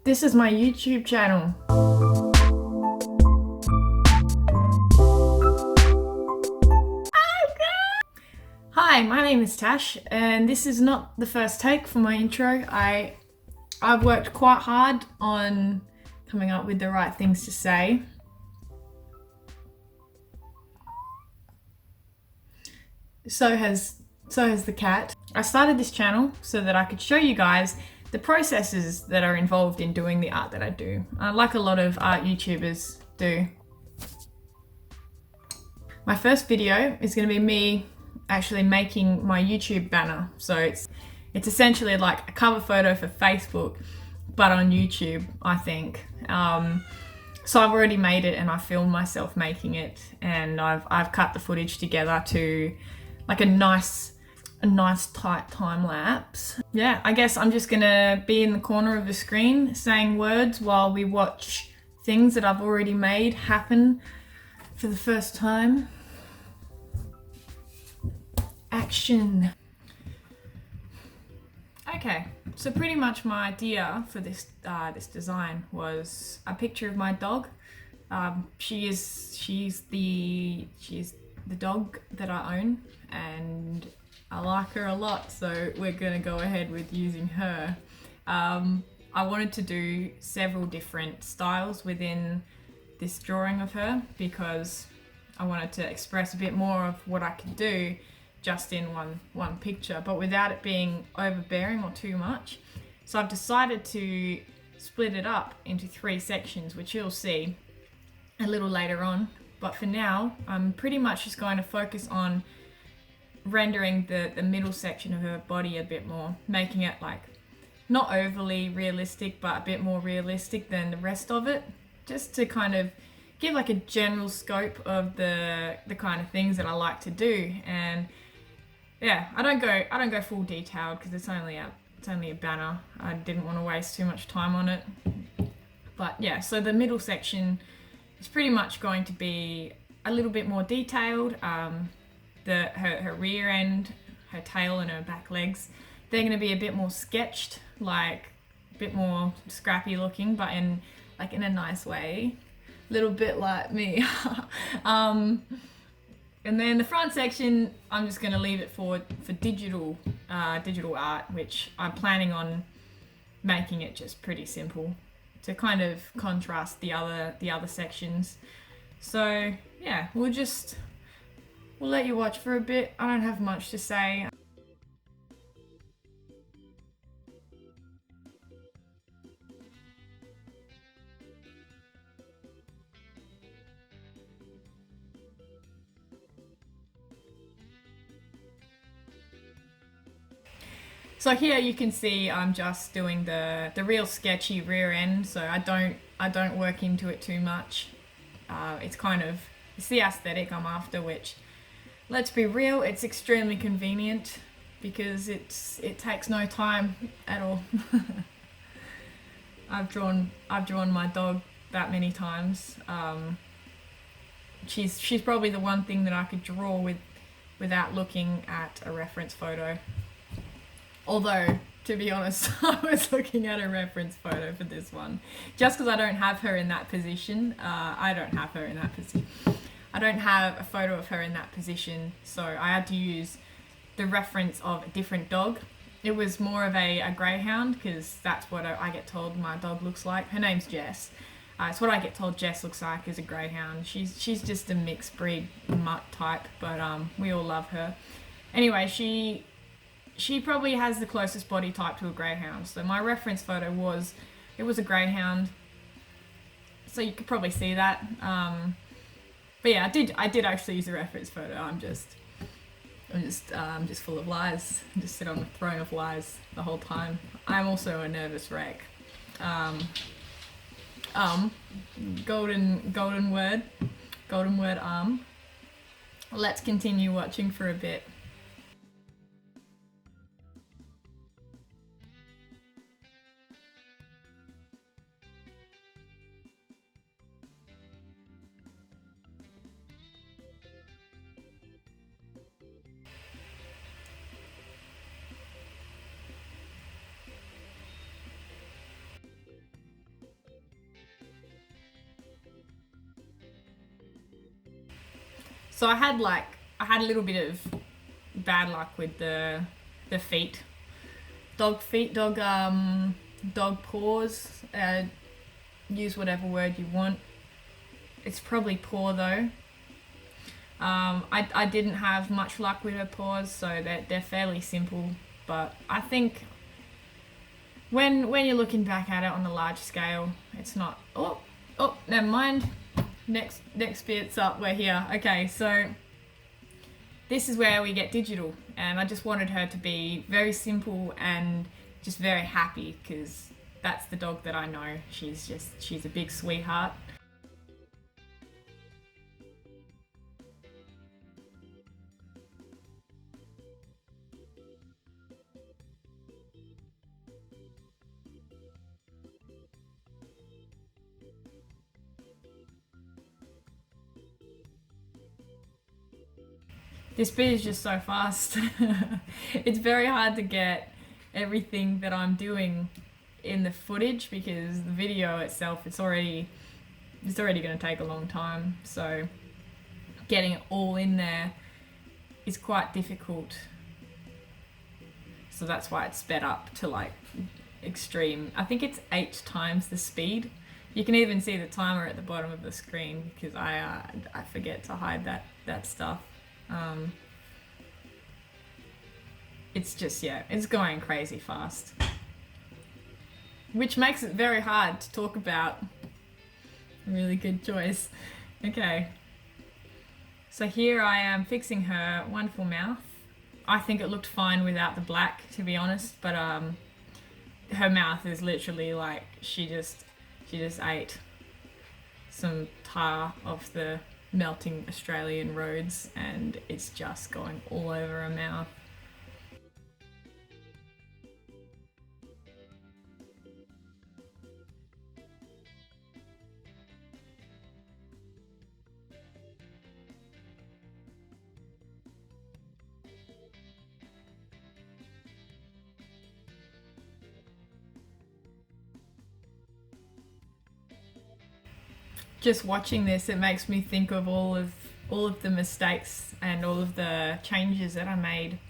This is my YouTube channel. Hi, my name is Tash, and this is not the first take for my intro. I've worked quite hard on coming up with the right things to say. So has the cat. I started this channel so that I could show you guys the processes that are involved in doing the art that I do, like a lot of art YouTubers do. My first video is going to be me actually making my YouTube banner. So it's essentially like a cover photo for Facebook, but on YouTube, I think. So I've already made it and I filmed myself making it, and I've cut the footage together to like a nice tight time lapse. Yeah, I guess I'm just gonna be in the corner of the screen saying words while we watch things that I've already made happen for the first time. Action. Okay, so pretty much my idea for this design was a picture of my dog. She's the dog that I own, and I like her a lot, so we're gonna go ahead with using her. I wanted to do several different styles within this drawing of her because I wanted to express a bit more of what I could do just in one picture, but without it being overbearing or too much. So I've decided to split it up into 3 sections, which you'll see a little later on. But for now, I'm pretty much just going to focus on rendering the middle section of her body a bit more, making it like not overly realistic, but a bit more realistic than the rest of it, just to kind of give like a general scope of the kind of things that I like to do. And yeah, I don't go full detailed because it's only a banner. I didn't want to waste too much time on it. But yeah, so the middle section is pretty much going to be a little bit more detailed. Her rear end, her tail and her back legs, they're going to be a bit more sketched, like a bit more scrappy looking, but in a nice way. A little bit like me. And then the front section, I'm just going to leave it for digital art, which I'm planning on making it just pretty simple to kind of contrast the other sections. So yeah, we'll let you watch for a bit. I don't have much to say. So here you can see I'm just doing the real sketchy rear end, so I don't work into it too much. It's the aesthetic I'm after, which, let's be real, it's extremely convenient because it takes no time at all. I've drawn my dog that many times. She's probably the one thing that I could draw without looking at a reference photo. Although, to be honest, I was looking at a reference photo for this one. Just because I don't have her in that position. I don't have a photo of her in that position, so I had to use the reference of a different dog. It was more of a greyhound, because that's what I get told my dog looks like. Her name's Jess. It's what I get told Jess looks like, is a greyhound. She's just a mixed breed mutt type, but we all love her. Anyway, she probably has the closest body type to a greyhound. So my reference photo was a greyhound. So you could probably see that. But yeah, I did actually use a reference photo. I'm just full of lies. I just sit on the throne of lies the whole time. I'm also a nervous wreck. Golden word. Let's continue watching for a bit. So I had a little bit of bad luck with the feet, dog feet, dog paws. Use whatever word you want. It's probably paw though. I didn't have much luck with her paws, so they're fairly simple. But I think when you're looking back at it on a large scale, it's not. Oh, never mind. Next bit's up. We're here. Okay, so this is where we get digital, and I just wanted her to be very simple and just very happy, because that's the dog that I know. She's a big sweetheart. This bit is just so fast. It's very hard to get everything that I'm doing in the footage, because the video itself, it's already going to take a long time. So getting it all in there is quite difficult. So that's why it's sped up to like extreme. I think it's 8 times the speed. You can even see the timer at the bottom of the screen, because I forget to hide that stuff. It's just, yeah, it's going crazy fast, which makes it very hard to talk about. Really good choice. Okay, so here I am fixing her wonderful mouth. I think it looked fine without the black, to be honest, but her mouth is literally like she just ate some tar off the melting Australian roads, and it's just going all over her mouth. Just watching this, it makes me think of all of the mistakes and all of the changes that I made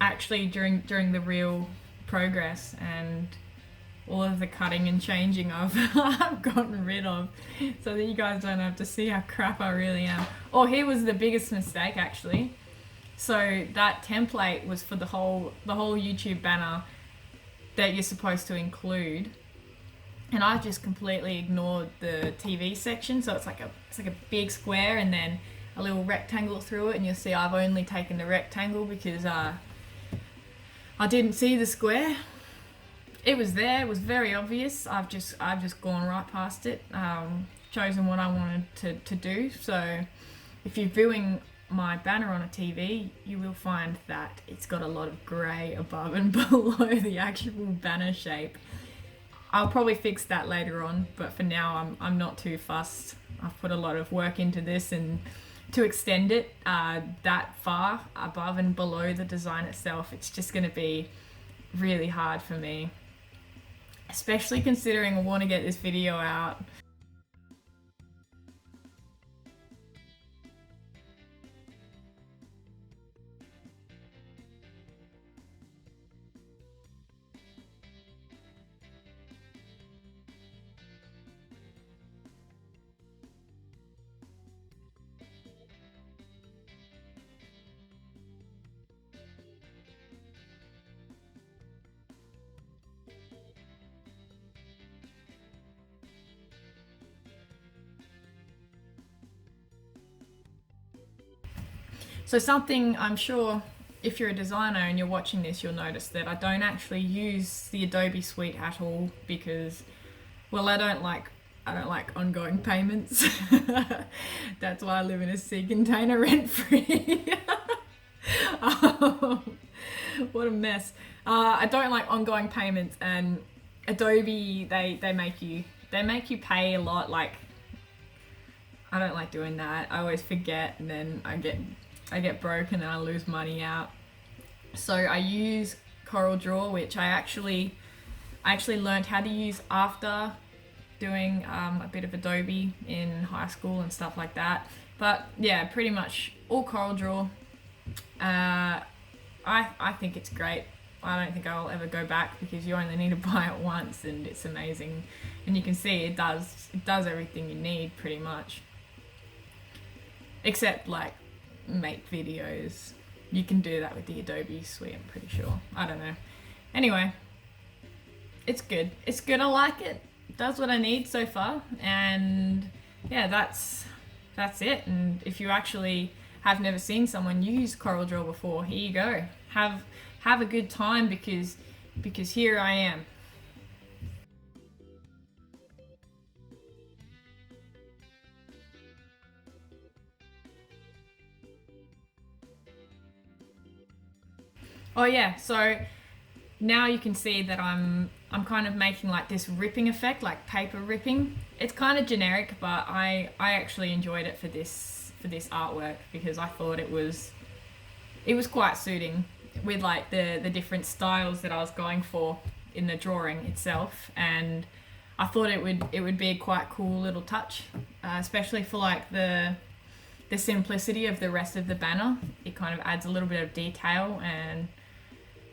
actually during the real progress, and all of the cutting and changing I've gotten rid of, so that you guys don't have to see how crap I really am. Oh, here was the biggest mistake actually. So that template was for the whole YouTube banner that you're supposed to include, and I just completely ignored the TV section. So it's like a big square and then a little rectangle through it, and you'll see I've only taken the rectangle because I didn't see the square. It was there, it was very obvious. I've just gone right past it, chosen what I wanted to do. So if you're viewing my banner on a TV, you will find that it's got a lot of grey above and below the actual banner shape. I'll probably fix that later on, but for now I'm not too fussed. I've put a lot of work into this, and to extend it that far above and below the design itself, it's just going to be really hard for me, especially considering I want to get this video out. So something, I'm sure if you're a designer and you're watching this, you'll notice that I don't actually use the Adobe suite at all, because, well, I don't like ongoing payments. That's why I live in a sea container rent free. What a mess. I don't like ongoing payments, and Adobe, they make you pay a lot. Like, I don't like doing that. I always forget, and then I get broke and then I lose money out. So I use CorelDRAW, which I actually learned how to use after doing a bit of Adobe in high school and stuff like that. But yeah, pretty much all Coral Draw. I think it's great. I don't think I'll ever go back because you only need to buy it once and it's amazing. And you can see it does everything you need pretty much. Except like make videos. You can do that with the Adobe suite, I'm pretty sure. I don't know. Anyway, it's good. It's good, I like it. It does what I need so far. And yeah, that's it. And if you actually have never seen someone use CorelDRAW before, here you go. Have a good time because here I am. Oh yeah, so now you can see that I'm kind of making like this ripping effect, like paper ripping. It's kind of generic, but I actually enjoyed it for this artwork because I thought it was quite suiting with like the different styles that I was going for in the drawing itself, and I thought it would be a quite cool little touch, especially for like the simplicity of the rest of the banner. It kind of adds a little bit of detail, and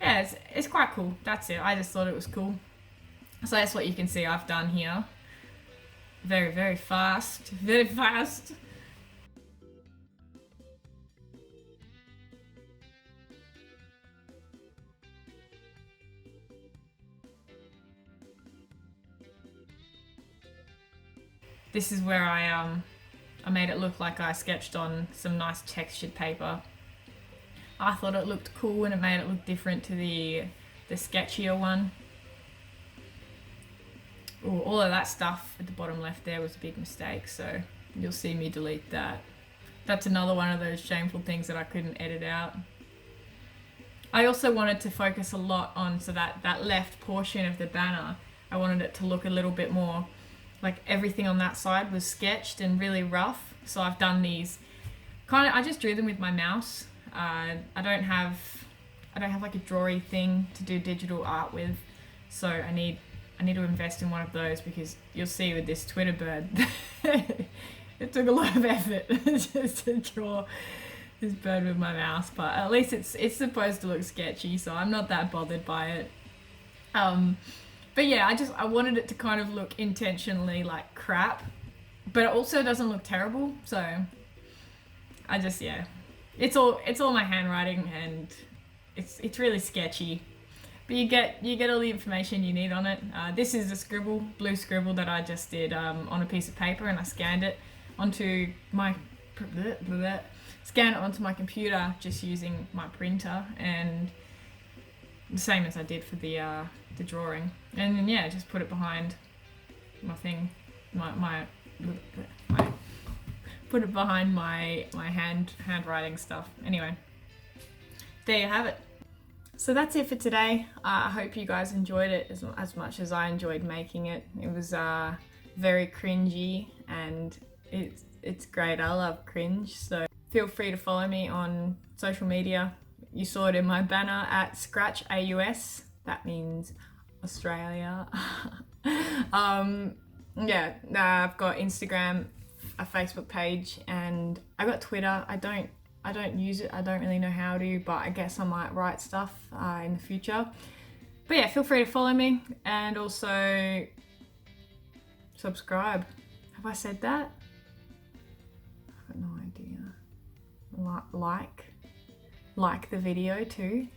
yeah, it's quite cool. That's it. I just thought it was cool. So that's what you can see I've done here. Very, very fast. Very fast. This is where I made it look like I sketched on some nice textured paper. I thought it looked cool and it made it look different to the sketchier one. Ooh, all of that stuff at the bottom left there was a big mistake, so you'll see me delete that. That's another one of those shameful things that I couldn't edit out. I also wanted to focus a lot on, so that left portion of the banner, I wanted it to look a little bit more like everything on that side was sketched and really rough. So I've done these I just drew them with my mouse. I don't have like a drawery thing to do digital art with, so I need to invest in one of those, because you'll see with this Twitter bird it took a lot of effort just to draw this bird with my mouse, but at least it's supposed to look sketchy, so I'm not that bothered by it. But yeah, I wanted it to kind of look intentionally like crap, but it also doesn't look terrible, so I just, yeah. It's all my handwriting, and it's really sketchy. But you get all the information you need on it. This is a blue scribble that I just did on a piece of paper, and I scanned it onto my computer just using my printer, and the same as I did for the drawing. And then yeah, just put it behind my thing, put it behind my handwriting stuff. Anyway, there you have it. So that's it for today. I hope you guys enjoyed it as much as I enjoyed making it. It was very cringy, and it's great. I love cringe, so feel free to follow me on social media. You saw it in my banner at ScratchAUS. That means Australia. Yeah, I've got Instagram, a Facebook page, and I got Twitter. I don't use it. I don't really know how to, but I guess I might write stuff in the future. But yeah, feel free to follow me, and also subscribe. Have I said that? I've got no idea. Like the video too.